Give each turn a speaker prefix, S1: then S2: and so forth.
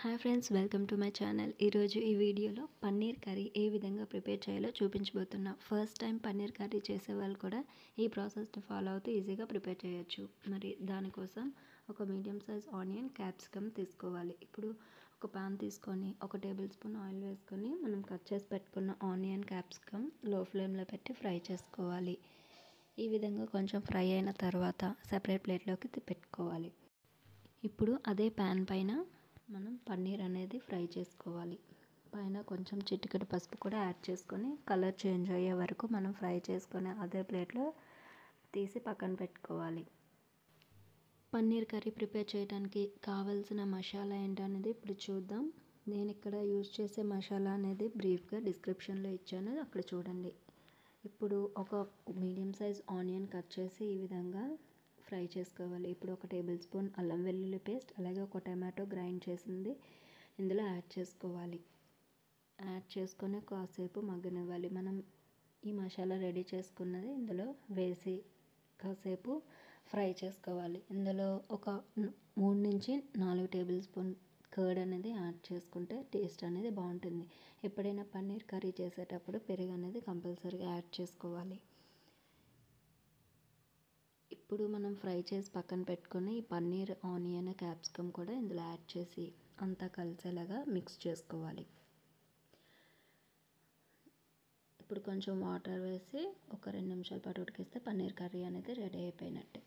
S1: Hi friends, welcome to my channel. ఈరోజు ఈ వీడియోలో పన్నీర్ కర్రీ ఏ విధంగా ప్రిపేర్ చేయాలో చూపించబోతున్నా. ఫస్ట్ టైం పన్నీర్ కర్రీ చేసే వాళ్ళు కూడా ఈ ప్రాసెస్ని ఫాలో అవుతూ ఈజీగా ప్రిపేర్ చేయొచ్చు. మరి దానికోసం ఒక మీడియం సైజ్ ఆనియన్, క్యాప్సికమ్ తీసుకోవాలి. ఇప్పుడు ఒక పాన్ తీసుకొని 1 టేబుల్ స్పూన్ ఆయిల్ వేసుకొని మనం కట్ చేసి పెట్టుకున్న ఆనియన్, క్యాప్సికమ్ లో ఫ్లేమ్లో పెట్టి ఫ్రై చేసుకోవాలి. ఈ విధంగా కొంచెం ఫ్రై అయిన తర్వాత సెపరేట్ ప్లేట్లోకి పెట్టుకోవాలి. ఇప్పుడు అదే ప్యాన్ పైన మనం పన్నీర్ అనేది ఫ్రై చేసుకోవాలి. పైన కొంచెం చిటికెడు పసుపు కూడా యాడ్ చేసుకొని కలర్ చేంజ్ అయ్యే వరకు మనం ఫ్రై చేసుకొని అదే ప్లేట్లో తీసి పక్కన పెట్టుకోవాలి. పన్నీర్ కర్రీ ప్రిపేర్ చేయడానికి కావాల్సిన మసాలా ఏంటనేది ఇప్పుడు చూద్దాం. నేను ఇక్కడ యూజ్ చేసే మసాలా అనేది బ్రీఫ్గా డిస్క్రిప్షన్లో ఇచ్చాను, అక్కడ చూడండి. ఇప్పుడు ఒక మీడియం సైజ్ ఆనియన్ కట్ చేసి ఈ విధంగా ఫ్రై చేసుకోవాలి. ఇప్పుడు 1 టేబుల్ స్పూన్ అల్లం వెల్లుల్లి పేస్ట్, అలాగే ఒక టమాటో గ్రైండ్ చేసింది ఇందులో యాడ్ చేసుకోవాలి. యాడ్ చేసుకొని కాసేపు మగ్గనివ్వాలి. మనం ఈ మసాలా రెడీ చేసుకున్నది ఇందులో వేసి కాసేపు ఫ్రై చేసుకోవాలి. ఇందులో ఒక 3 నుంచి 4 టేబుల్ స్పూన్ కర్డ్ అనేది యాడ్ చేసుకుంటే టేస్ట్ అనేది బాగుంటుంది. ఎప్పుడైనా పన్నీర్ కర్రీ చేసేటప్పుడు పెరుగు అనేది కంపల్సరీగా యాడ్ చేసుకోవాలి. ఇప్పుడు మనం ఫ్రై చేసి పక్కన పెట్టుకొని ఈ పన్నీర్, ఆనియన్, క్యాప్సికమ్ కూడా ఇందులో యాడ్ చేసి అంతా కలిసేలాగా మిక్స్ చేసుకోవాలి. ఇప్పుడు కొంచెం వాటర్ వేసి ఒక 2 నిమిషాల పాటు ఉడికిస్తే పన్నీర్ కర్రీ అనేది రెడీ అయిపోయినట్టే.